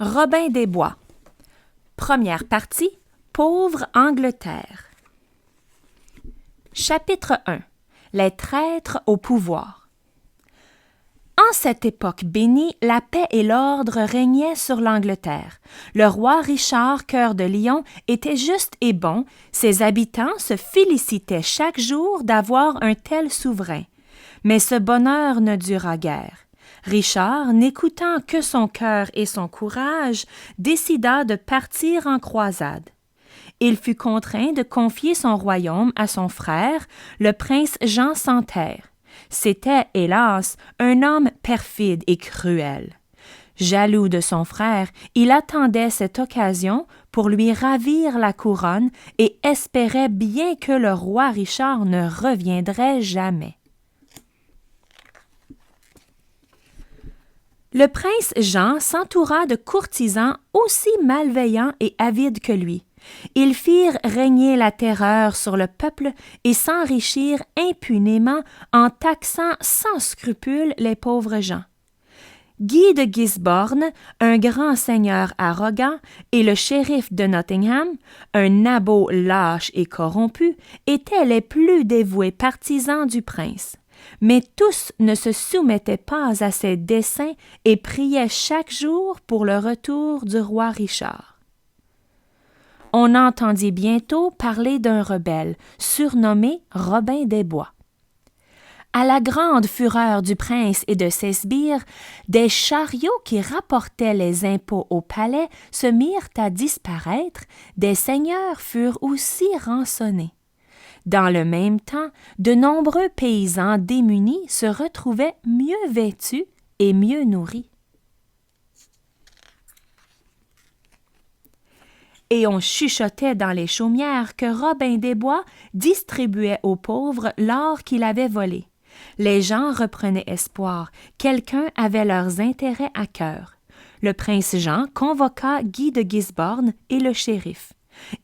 Robin des Bois. Première partie, Pauvre Angleterre. Chapitre 1. Les traîtres au pouvoir. En cette époque bénie, la paix et l'ordre régnaient sur l'Angleterre. Le roi Richard, cœur de lion, était juste et bon. Ses habitants se félicitaient chaque jour d'avoir un tel souverain. Mais ce bonheur ne dura guère. Richard, n'écoutant que son cœur et son courage, décida de partir en croisade. Il fut contraint de confier son royaume à son frère, le prince Jean sans Terre. C'était, hélas, un homme perfide et cruel. Jaloux de son frère, il attendait cette occasion pour lui ravir la couronne et espérait bien que le roi Richard ne reviendrait jamais. Le prince Jean s'entoura de courtisans aussi malveillants et avides que lui. Ils firent régner la terreur sur le peuple et s'enrichirent impunément en taxant sans scrupule les pauvres gens. Guy de Gisborne, un grand seigneur arrogant, et le shérif de Nottingham, un nabot lâche et corrompu, étaient les plus dévoués partisans du prince. Mais tous ne se soumettaient pas à ses desseins et priaient chaque jour pour le retour du roi Richard. On entendit bientôt parler d'un rebelle, surnommé Robin des Bois. À la grande fureur du prince et de ses sbires, des chariots qui rapportaient les impôts au palais se mirent à disparaître, des seigneurs furent aussi rançonnés. Dans le même temps, de nombreux paysans démunis se retrouvaient mieux vêtus et mieux nourris. Et on chuchotait dans les chaumières que Robin des Bois distribuait aux pauvres l'or qu'il avait volé. Les gens reprenaient espoir, quelqu'un avait leurs intérêts à cœur. Le prince Jean convoqua Guy de Gisborne et le shérif.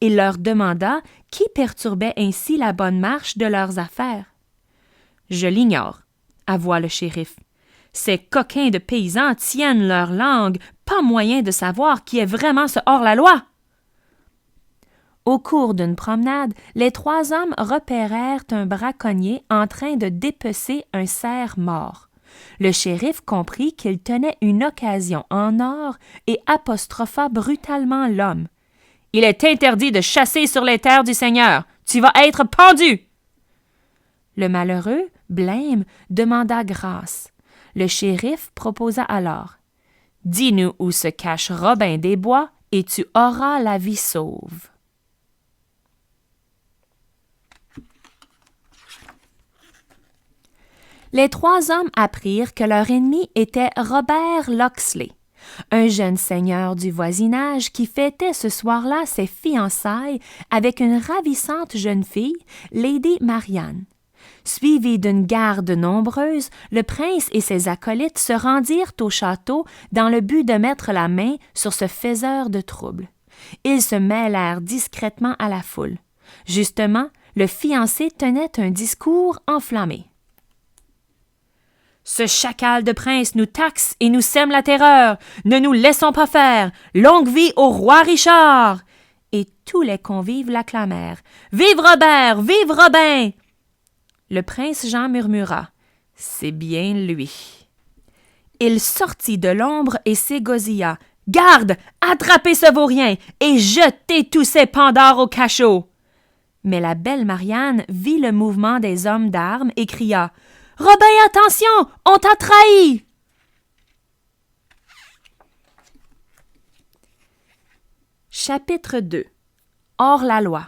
Il leur demanda qui perturbait ainsi la bonne marche de leurs affaires. « Je l'ignore, » avoua le shérif. « Ces coquins de paysans tiennent leur langue, pas moyen de savoir qui est vraiment ce hors-la-loi. » Au cours d'une promenade, les trois hommes repérèrent un braconnier en train de dépecer un cerf mort. Le shérif comprit qu'il tenait une occasion en or et apostropha brutalement l'homme. « Il est interdit de chasser sur les terres du Seigneur. Tu vas être pendu! » Le malheureux, blême, demanda grâce. Le shérif proposa alors. « Dis-nous où se cache Robin des Bois et tu auras la vie sauve. » Les trois hommes apprirent que leur ennemi était Robert Locksley, un jeune seigneur du voisinage qui fêtait ce soir-là ses fiançailles avec une ravissante jeune fille, Lady Marianne. Suivi d'une garde nombreuse, le prince et ses acolytes se rendirent au château dans le but de mettre la main sur ce faiseur de troubles. Ils se mêlèrent discrètement à la foule. Justement, le fiancé tenait un discours enflammé. « Ce chacal de prince nous taxe et nous sème la terreur. Ne nous laissons pas faire. Longue vie au roi Richard! » Et tous les convives l'acclamèrent. « Vive Robert! Vive Robin! » Le prince Jean murmura. « C'est bien lui. » Il sortit de l'ombre et s'égosilla. « Garde! Attrapez ce vaurien et jetez tous ces pandards au cachot! » Mais la belle Marianne vit le mouvement des hommes d'armes et cria. « Robin, attention! On t'a trahi! » Chapitre 2. Hors-la-loi.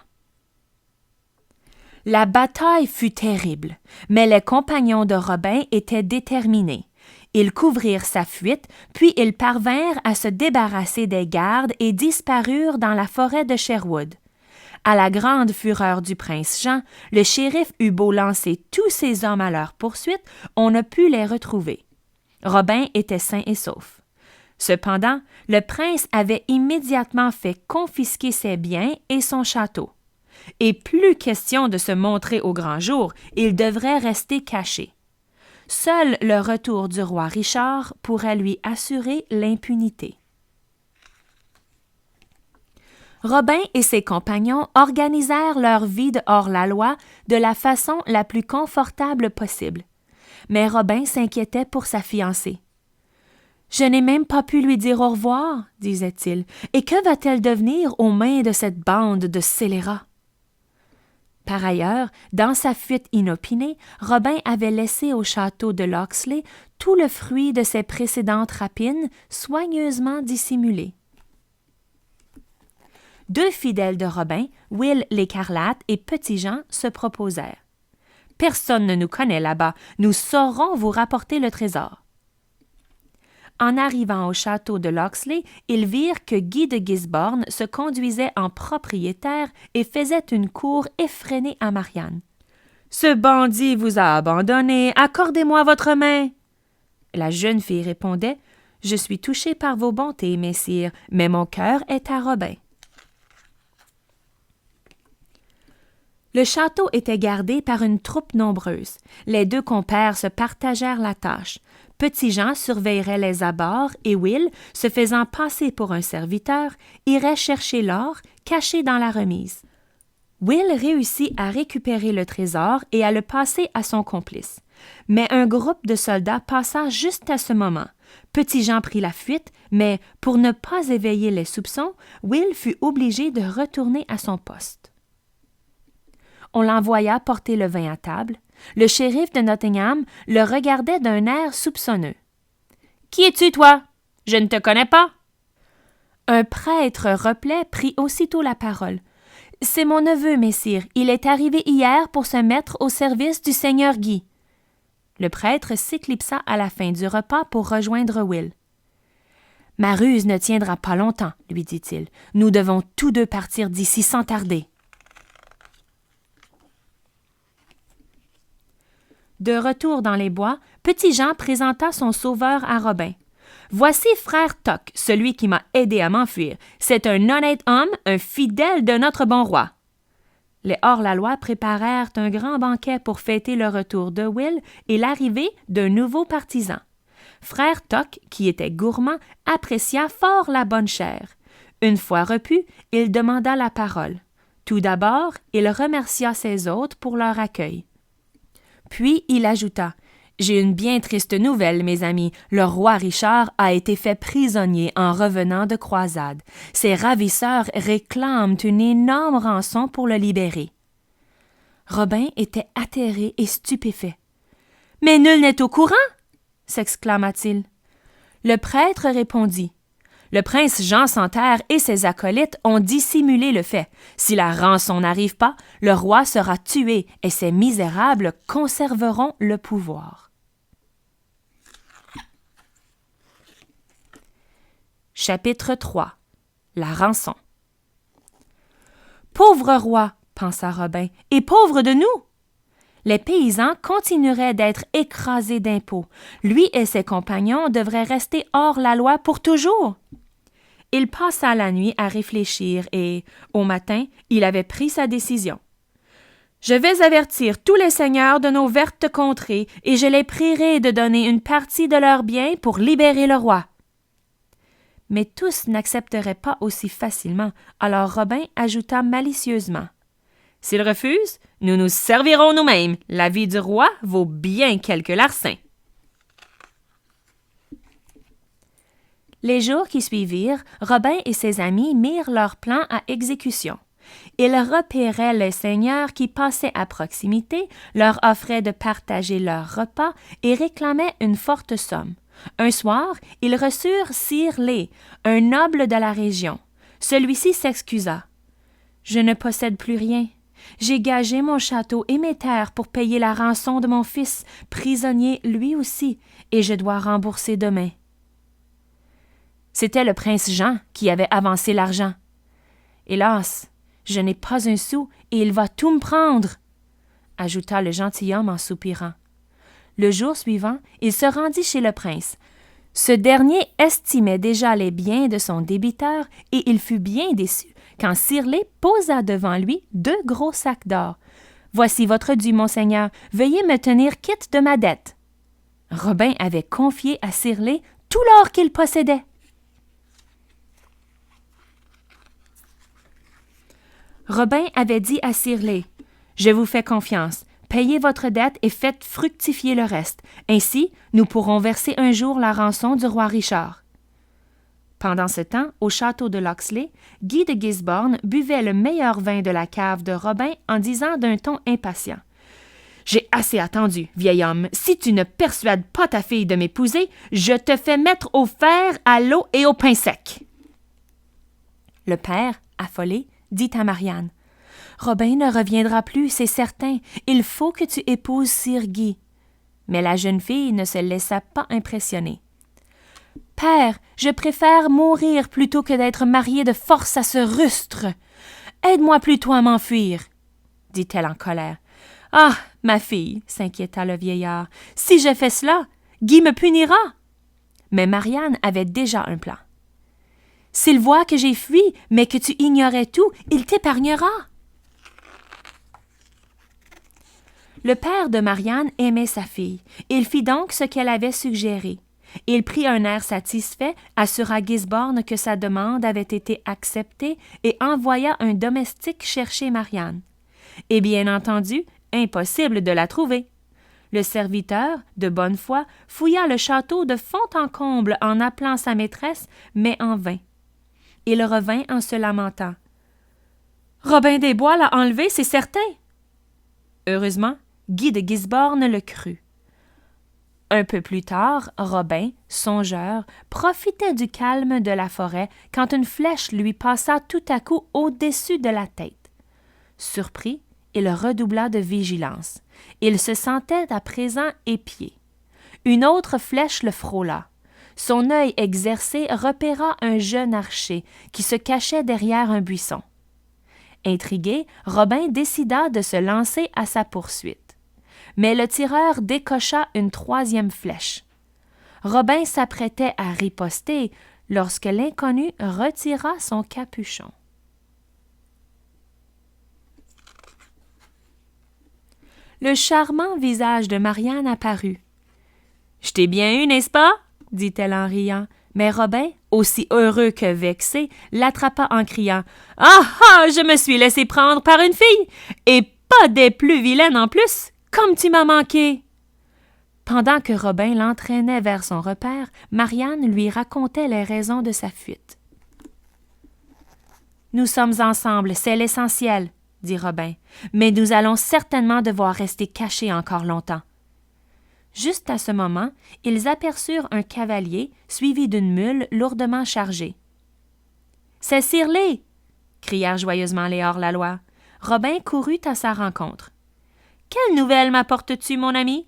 La bataille fut terrible, mais les compagnons de Robin étaient déterminés. Ils couvrirent sa fuite, puis ils parvinrent à se débarrasser des gardes et disparurent dans la forêt de Sherwood. À la grande fureur du prince Jean, le shérif eut beau lancer tous ses hommes à leur poursuite, on ne put les retrouver. Robin était sain et sauf. Cependant, le prince avait immédiatement fait confisquer ses biens et son château. Et plus question de se montrer au grand jour, il devrait rester caché. Seul le retour du roi Richard pourrait lui assurer l'impunité. Robin et ses compagnons organisèrent leur vie de hors-la-loi de la façon la plus confortable possible. Mais Robin s'inquiétait pour sa fiancée. « Je n'ai même pas pu lui dire au revoir, » disait-il, « et que va-t-elle devenir aux mains de cette bande de scélérats? » Par ailleurs, dans sa fuite inopinée, Robin avait laissé au château de Locksley tout le fruit de ses précédentes rapines soigneusement dissimulé. Deux fidèles de Robin, Will l'Écarlate et Petit Jean, se proposèrent. « Personne ne nous connaît là-bas, nous saurons vous rapporter le trésor. » En arrivant au château de Locksley, ils virent que Guy de Gisborne se conduisait en propriétaire et faisait une cour effrénée à Marianne. « Ce bandit vous a abandonné, accordez-moi votre main. » La jeune fille répondait « Je suis touchée par vos bontés, messire, mais mon cœur est à Robin. » Le château était gardé par une troupe nombreuse. Les deux compères se partagèrent la tâche. Petit Jean surveillerait les abords et Will, se faisant passer pour un serviteur, irait chercher l'or caché dans la remise. Will réussit à récupérer le trésor et à le passer à son complice. Mais un groupe de soldats passa juste à ce moment. Petit Jean prit la fuite, mais pour ne pas éveiller les soupçons, Will fut obligé de retourner à son poste. On l'envoya porter le vin à table. Le shérif de Nottingham le regardait d'un air soupçonneux. « Qui es-tu, toi? Je ne te connais pas. » Un prêtre replet prit aussitôt la parole. « C'est mon neveu, messire. Il est arrivé hier pour se mettre au service du seigneur Guy. » Le prêtre s'éclipsa à la fin du repas pour rejoindre Will. « Ma ruse ne tiendra pas longtemps, » lui dit-il. « Nous devons tous deux partir d'ici sans tarder. » De retour dans les bois, Petit Jean présenta son sauveur à Robin. « Voici frère Toc, celui qui m'a aidé à m'enfuir. C'est un honnête homme, un fidèle de notre bon roi. » Les hors-la-loi préparèrent un grand banquet pour fêter le retour de Will et l'arrivée d'un nouveau partisan. Frère Toc, qui était gourmand, apprécia fort la bonne chair. Une fois repu, il demanda la parole. Tout d'abord, il remercia ses hôtes pour leur accueil. Puis il ajouta « J'ai une bien triste nouvelle, mes amis. Le roi Richard a été fait prisonnier en revenant de croisade. Ses ravisseurs réclament une énorme rançon pour le libérer. » Robin était atterré et stupéfait. « Mais nul n'est au courant !» s'exclama-t-il. Le prêtre répondit. Le prince Jean Santerre et ses acolytes ont dissimulé le fait. Si la rançon n'arrive pas, le roi sera tué et ces misérables conserveront le pouvoir. Chapitre 3. La rançon. Pauvre roi, pensa Robin, et pauvre de nous! Les paysans continueraient d'être écrasés d'impôts. Lui et ses compagnons devraient rester hors la loi pour toujours. Il passa la nuit à réfléchir et, au matin, il avait pris sa décision. « Je vais avertir tous les seigneurs de nos vertes contrées et je les prierai de donner une partie de leurs biens pour libérer le roi. » Mais tous n'accepteraient pas aussi facilement, alors Robin ajouta malicieusement. « S'ils refusent, nous nous servirons nous-mêmes. La vie du roi vaut bien quelques larcins. » Les jours qui suivirent, Robin et ses amis mirent leur plan à exécution. Ils repéraient les seigneurs qui passaient à proximité, leur offraient de partager leurs repas et réclamaient une forte somme. Un soir, ils reçurent Sir Lay, un noble de la région. Celui-ci s'excusa. « Je ne possède plus rien. J'ai gagé mon château et mes terres pour payer la rançon de mon fils, prisonnier lui aussi, et je dois rembourser demain. » C'était le prince Jean qui avait avancé l'argent. « Hélas, je n'ai pas un sou et il va tout me prendre, » ajouta le gentilhomme en soupirant. Le jour suivant, il se rendit chez le prince. Ce dernier estimait déjà les biens de son débiteur et il fut bien déçu quand Sir Lay posa devant lui 2 gros sacs d'or. « Voici votre dû, monseigneur. Veuillez me tenir quitte de ma dette. » Robin avait confié à Sir Lay tout l'or qu'il possédait. Robin avait dit à Sirlé, « Je vous fais confiance. Payez votre dette et faites fructifier le reste. Ainsi, nous pourrons verser un jour la rançon du roi Richard. » Pendant ce temps, au château de Locksley, Guy de Gisborne buvait le meilleur vin de la cave de Robin en disant d'un ton impatient. « J'ai assez attendu, vieil homme. Si tu ne persuades pas ta fille de m'épouser, je te fais mettre au fer, à l'eau et au pain sec. » Le père, affolé, dit à Marianne, « Robin ne reviendra plus, c'est certain. Il faut que tu épouses Sir Guy. » Mais la jeune fille ne se laissa pas impressionner. « Père, je préfère mourir plutôt que d'être mariée de force à ce rustre. Aide-moi plutôt à m'enfuir, » dit-elle en colère. « Ah, ma fille, » s'inquiéta le vieillard, « si je fais cela, Guy me punira. » Mais Marianne avait déjà un plan. « S'il voit que j'ai fui, mais que tu ignorais tout, il t'épargnera. » Le père de Marianne aimait sa fille. Il fit donc ce qu'elle avait suggéré. Il prit un air satisfait, assura Gisborne que sa demande avait été acceptée et envoya un domestique chercher Marianne. Et bien entendu, impossible de la trouver. Le serviteur, de bonne foi, fouilla le château de fond en comble en appelant sa maîtresse, mais en vain. Il revint en se lamentant. « Robin des Bois l'a enlevé, c'est certain. » Heureusement, Guy de Gisborne le crut. Un peu plus tard, Robin, songeur, profitait du calme de la forêt quand une flèche lui passa tout à coup au-dessus de la tête. Surpris, il redoubla de vigilance. Il se sentait à présent épié. Une autre flèche le frôla. Son œil exercé repéra un jeune archer qui se cachait derrière un buisson. Intrigué, Robin décida de se lancer à sa poursuite. Mais le tireur décocha une troisième flèche. Robin s'apprêtait à riposter lorsque l'inconnu retira son capuchon. Le charmant visage de Marianne apparut. « Je t'ai bien eu, n'est-ce pas? » dit-elle en riant. Mais Robin, aussi heureux que vexé, l'attrapa en criant « Ah ah, je me suis laissé prendre par une fille, et pas des plus vilaines en plus, comme tu m'as manqué! » Pendant que Robin l'entraînait vers son repère, Marianne lui racontait les raisons de sa fuite. « Nous sommes ensemble, c'est l'essentiel, » dit Robin, « mais nous allons certainement devoir rester cachés encore longtemps. » Juste à ce moment, ils aperçurent un cavalier suivi d'une mule lourdement chargée. « C'est Sirlé !» crièrent joyeusement les hors-la-loi. Robin courut à sa rencontre. « Quelle nouvelle m'apportes-tu, mon ami? »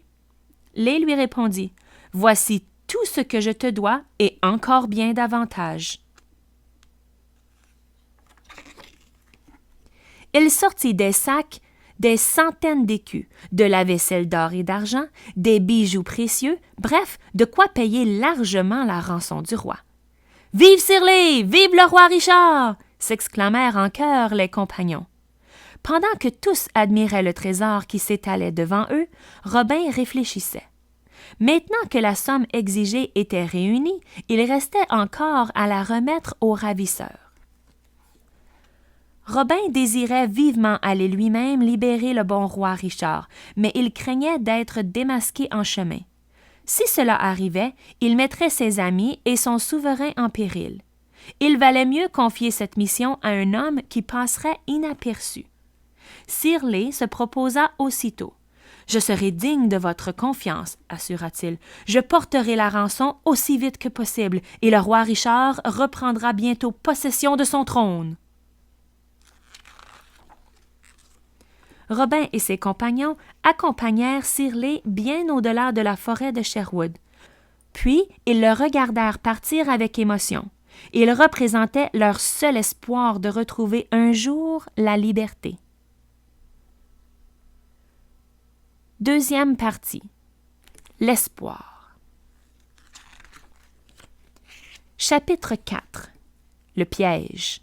Lé lui répondit. « Voici tout ce que je te dois et encore bien davantage. » Il sortit des sacs des centaines d'écus, de la vaisselle d'or et d'argent, des bijoux précieux, bref, de quoi payer largement la rançon du roi. « Vive Sirlé! Vive le roi Richard! » s'exclamèrent en chœur les compagnons. Pendant que tous admiraient le trésor qui s'étalait devant eux, Robin réfléchissait. Maintenant que la somme exigée était réunie, il restait encore à la remettre aux ravisseurs. Robin désirait vivement aller lui-même libérer le bon roi Richard, mais il craignait d'être démasqué en chemin. Si cela arrivait, il mettrait ses amis et son souverain en péril. Il valait mieux confier cette mission à un homme qui passerait inaperçu. Sirlé se proposa aussitôt. « Je serai digne de votre confiance, » assura-t-il. « Je porterai la rançon aussi vite que possible, et le roi Richard reprendra bientôt possession de son trône. » Robin et ses compagnons accompagnèrent Sirlé bien au-delà de la forêt de Sherwood. Puis, ils le regardèrent partir avec émotion. Il représentait leur seul espoir de retrouver un jour la liberté. Deuxième partie. L'espoir. Chapitre 4. Le piège.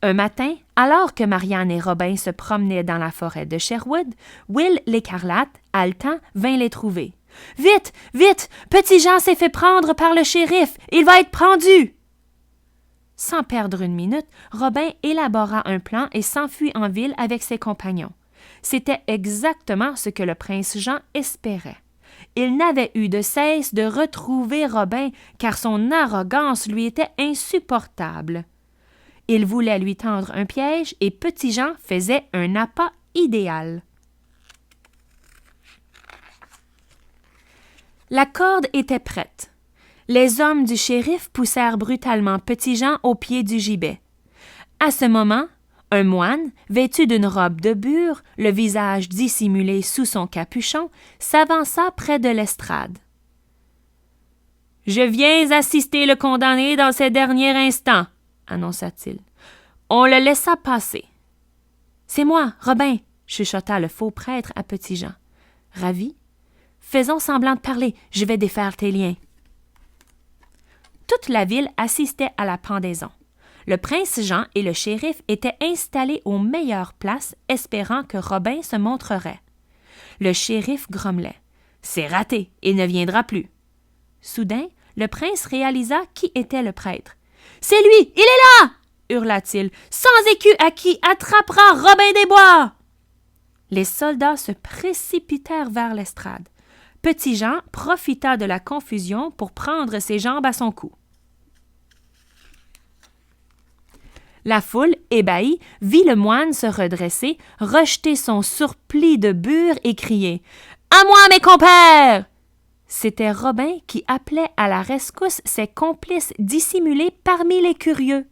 Un matin, alors que Marianne et Robin se promenaient dans la forêt de Sherwood, Will l'Écarlate, haletant, vint les trouver. « Vite, vite! Petit Jean s'est fait prendre par le shérif! Il va être pendu! » Sans perdre une minute, Robin élabora un plan et s'enfuit en ville avec ses compagnons. C'était exactement ce que le prince Jean espérait. Il n'avait eu de cesse de retrouver Robin, car son arrogance lui était insupportable. Il voulait lui tendre un piège et Petit Jean faisait un appât idéal. La corde était prête. Les hommes du shérif poussèrent brutalement Petit Jean au pied du gibet. À ce moment, un moine, vêtu d'une robe de bure, le visage dissimulé sous son capuchon, s'avança près de l'estrade. « Je viens assister le condamné dans ses derniers instants, » annonça-t-il. On le laissa passer. « C'est moi, Robin, » chuchota le faux prêtre à Petit Jean. Ravi, « Faisons semblant de parler, je vais défaire tes liens. » Toute la ville assistait à la pendaison. Le prince Jean et le shérif étaient installés aux meilleures places, espérant que Robin se montrerait. Le shérif grommelait. « C'est raté, il ne viendra plus. » Soudain, le prince réalisa qui était le prêtre. « C'est lui, il est là !» hurla-t-il. « Sans écu à qui attrapera Robin des Bois !» Les soldats se précipitèrent vers l'estrade. Petit Jean profita de la confusion pour prendre ses jambes à son cou. La foule, ébahie, vit le moine se redresser, rejeter son surplis de bure et crier « À moi, mes compères !» C'était Robin qui appelait à la rescousse ses complices dissimulés parmi les curieux.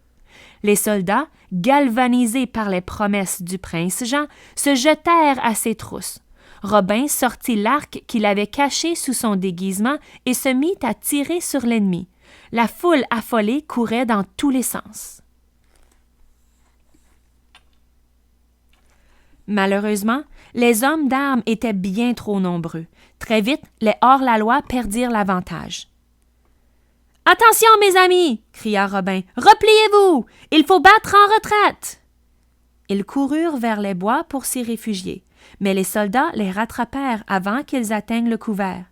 Les soldats, galvanisés par les promesses du prince Jean, se jetèrent à ses trousses. Robin sortit l'arc qu'il avait caché sous son déguisement et se mit à tirer sur l'ennemi. La foule affolée courait dans tous les sens. Malheureusement, les hommes d'armes étaient bien trop nombreux. Très vite, les hors-la-loi perdirent l'avantage. « Attention, mes amis !» cria Robin. « Repliez-vous! Il faut battre en retraite !» Ils coururent vers les bois pour s'y réfugier, mais les soldats les rattrapèrent avant qu'ils atteignent le couvert.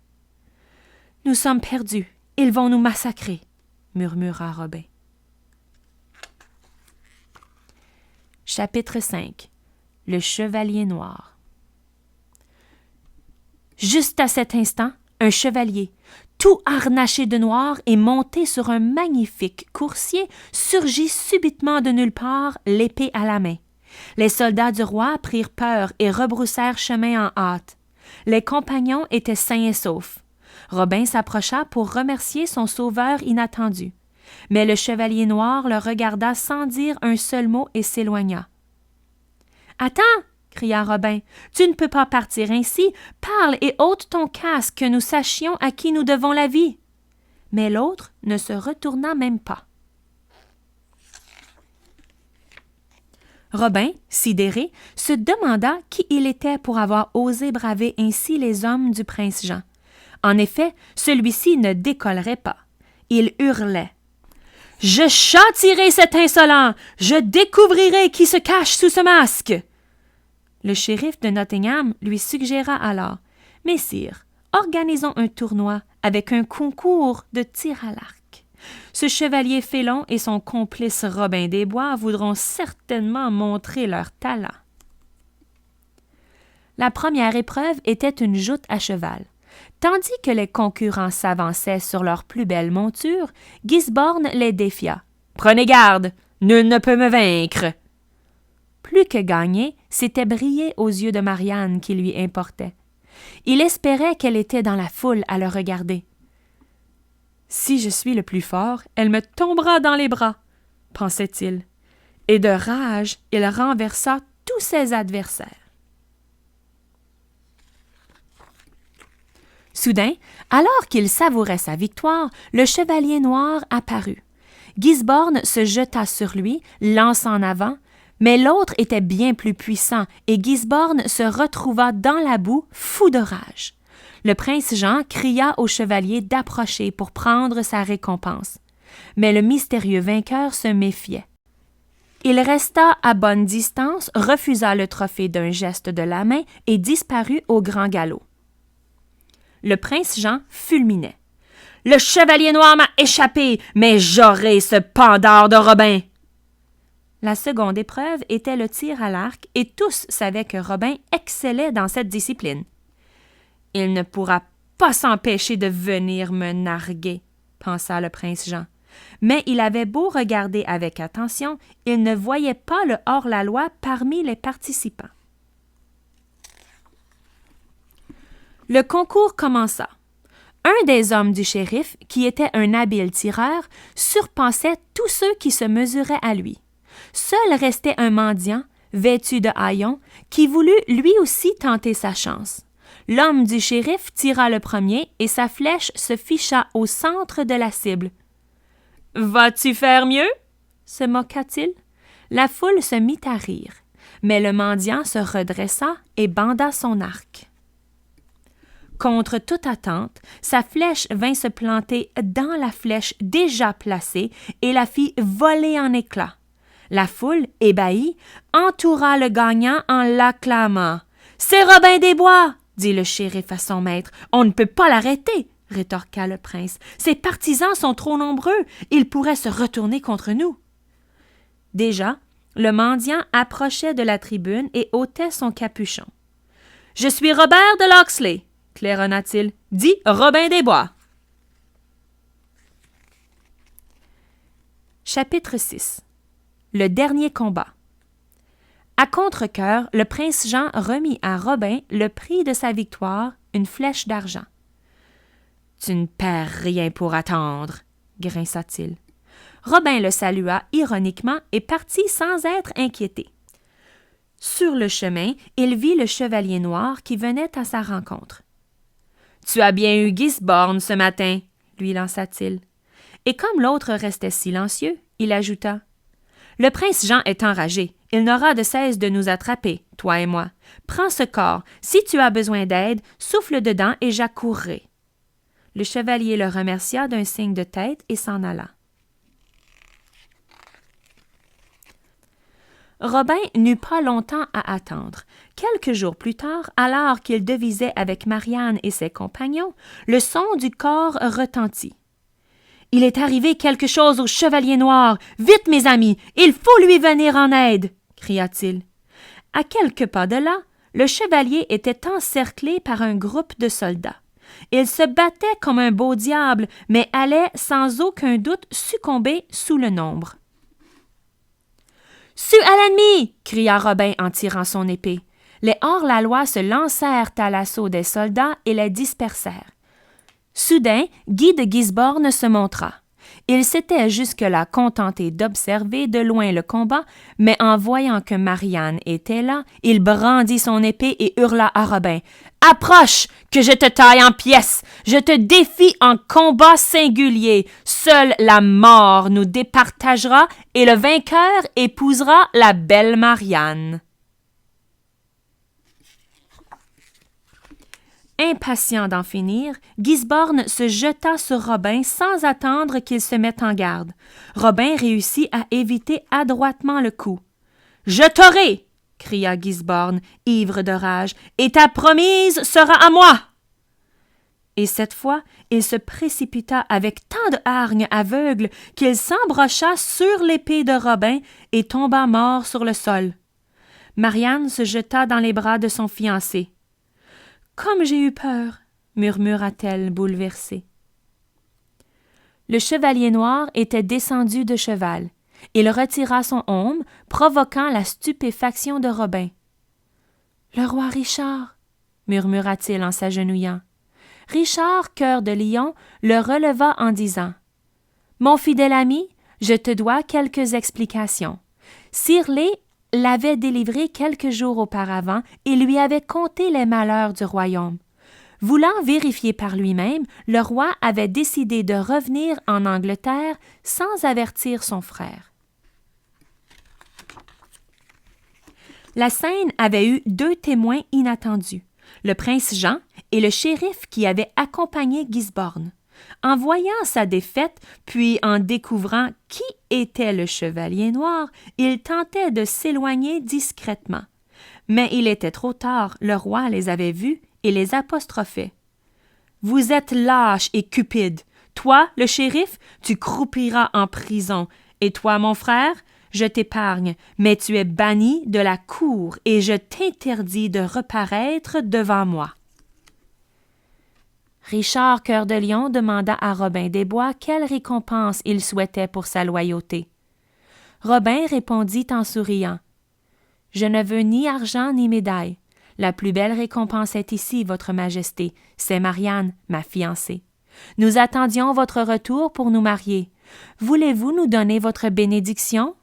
« Nous sommes perdus. Ils vont nous massacrer !» murmura Robin. Chapitre 5. Le chevalier noir. Juste à cet instant, un chevalier, tout harnaché de noir et monté sur un magnifique coursier, surgit subitement de nulle part, l'épée à la main. Les soldats du roi prirent peur et rebroussèrent chemin en hâte. Les compagnons étaient sains et saufs. Robin s'approcha pour remercier son sauveur inattendu. Mais le chevalier noir le regarda sans dire un seul mot et s'éloigna. « Attends !» cria Robin. « Tu ne peux pas partir ainsi. Parle et ôte ton casque, que nous sachions à qui nous devons la vie. » Mais l'autre ne se retourna même pas. Robin, sidéré, se demanda qui il était pour avoir osé braver ainsi les hommes du prince Jean. En effet, celui-ci ne décollerait pas. Il hurlait. « Je châtierai cet insolent! Je découvrirai qui se cache sous ce masque! » Le shérif de Nottingham lui suggéra alors « Messire, organisons un tournoi avec un concours de tir à l'arc. Ce chevalier félon et son complice Robin des Bois voudront certainement montrer leur talent. » La première épreuve était une joute à cheval. Tandis que les concurrents s'avançaient sur leurs plus belles montures, Gisborne les défia. « Prenez garde, nul ne peut me vaincre. » Plus que gagner, c'était briller aux yeux de Marianne qui lui importait. Il espérait qu'elle était dans la foule à le regarder. « Si je suis le plus fort, elle me tombera dans les bras, » pensait-il. Et de rage, il renversa tous ses adversaires. Soudain, alors qu'il savourait sa victoire, le chevalier noir apparut. Gisborne se jeta sur lui, lança en avant, mais l'autre était bien plus puissant et Gisborne se retrouva dans la boue, fou de rage. Le prince Jean cria au chevalier d'approcher pour prendre sa récompense. Mais le mystérieux vainqueur se méfiait. Il resta à bonne distance, refusa le trophée d'un geste de la main et disparut au grand galop. Le prince Jean fulminait. Le chevalier noir m'a échappé, mais j'aurai ce pendard de Robin. » La seconde épreuve était le tir à l'arc, et tous savaient que Robin excellait dans cette discipline. « Il ne pourra pas s'empêcher de venir me narguer, » pensa le prince Jean. Mais il avait beau regarder avec attention, il ne voyait pas le hors-la-loi parmi les participants. Le concours commença. Un des hommes du shérif, qui était un habile tireur, surpassait tous ceux qui se mesuraient à lui. Seul restait un mendiant, vêtu de haillons, qui voulut lui aussi tenter sa chance. L'homme du shérif tira le premier et sa flèche se ficha au centre de la cible. « Vas-tu faire mieux? » se moqua-t-il. La foule se mit à rire, mais le mendiant se redressa et banda son arc. Contre toute attente, sa flèche vint se planter dans la flèche déjà placée et la fit voler en éclats. La foule, ébahie, entoura le gagnant en l'acclamant. « C'est Robin des Bois !» dit le shérif à son maître. « On ne peut pas l'arrêter !» rétorqua le prince. « Ses partisans sont trop nombreux. Ils pourraient se retourner contre nous. » Déjà, le mendiant approchait de la tribune et ôtait son capuchon. « Je suis Robert de Locksley !» claironna-t-il. « Dis Robin des Bois !» Chapitre 6. Le dernier combat. À contre-cœur, le prince Jean remit à Robin le prix de sa victoire, une flèche d'argent. « Tu ne perds rien pour attendre, » grinça-t-il. Robin le salua ironiquement et partit sans être inquiété. Sur le chemin, il vit le chevalier noir qui venait à sa rencontre. « Tu as bien eu Gisborne ce matin, » lui lança-t-il. Et comme l'autre restait silencieux, il ajouta. « Le prince Jean est enragé. Il n'aura de cesse de nous attraper, toi et moi. Prends ce corps. Si tu as besoin d'aide, souffle dedans et j'accourrai. » Le chevalier le remercia d'un signe de tête et s'en alla. Robin n'eut pas longtemps à attendre. Quelques jours plus tard, alors qu'il devisait avec Marianne et ses compagnons, le son du cor retentit. « Il est arrivé quelque chose au chevalier noir. Vite, mes amis, il faut lui venir en aide !» cria-t-il. À quelques pas de là, le chevalier était encerclé par un groupe de soldats. Il se battait comme un beau diable, mais allait sans aucun doute succomber sous le nombre. « Su à l'ennemi !» cria Robin en tirant son épée. Les hors-la-loi se lancèrent à l'assaut des soldats et les dispersèrent. Soudain, Guy de Gisborne se montra. Il s'était jusque-là contenté d'observer de loin le combat, mais en voyant que Marianne était là, il brandit son épée et hurla à Robin. « Approche, que je te taille en pièces! Je te défie en combat singulier! Seule la mort nous départagera et le vainqueur épousera la belle Marianne. » Impatient d'en finir, Gisborne se jeta sur Robin sans attendre qu'il se mette en garde. Robin réussit à éviter adroitement le coup. « Je t'aurai !» cria Gisborne, ivre de rage, « et ta promise sera à moi !» Et cette fois, il se précipita avec tant de hargne aveugle qu'il s'embrocha sur l'épée de Robin et tomba mort sur le sol. Marianne se jeta dans les bras de son fiancé. « Comme j'ai eu peur !» murmura-t-elle bouleversée. Le chevalier noir était descendu de cheval. Il retira son aume, provoquant la stupéfaction de Robin. « Le roi Richard !» murmura-t-il en s'agenouillant. Richard, cœur de lion, le releva en disant « Mon fidèle ami, je te dois quelques explications. Sirlé l'avait délivré quelques jours auparavant et lui avait conté les malheurs du royaume. Voulant vérifier par lui-même, le roi avait décidé de revenir en Angleterre sans avertir son frère. La scène avait eu 2 témoins inattendus, le prince Jean et le shérif qui avait accompagné Gisborne. En voyant sa défaite, puis en découvrant qui était le chevalier noir, il tentait de s'éloigner discrètement. Mais il était trop tard, le roi les avait vus et les apostrophait. « Vous êtes lâches et cupides, Toi, le shérif, tu croupiras en prison, et toi, mon frère, je t'épargne, mais tu es banni de la cour et je t'interdis de reparaître devant moi. » Richard Cœur de Lion demanda à Robin des Bois quelle récompense il souhaitait pour sa loyauté. Robin répondit en souriant: « Je ne veux ni argent ni médaille. La plus belle récompense est ici, Votre Majesté, c'est Marianne, ma fiancée. Nous attendions votre retour pour nous marier. Voulez-vous nous donner votre bénédiction? »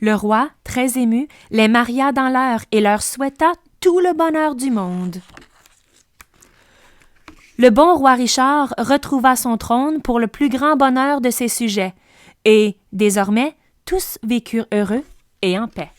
Le roi, très ému, les maria dans l'heure et leur souhaita tout le bonheur du monde. Le bon roi Richard retrouva son trône pour le plus grand bonheur de ses sujets, et, désormais, tous vécurent heureux et en paix.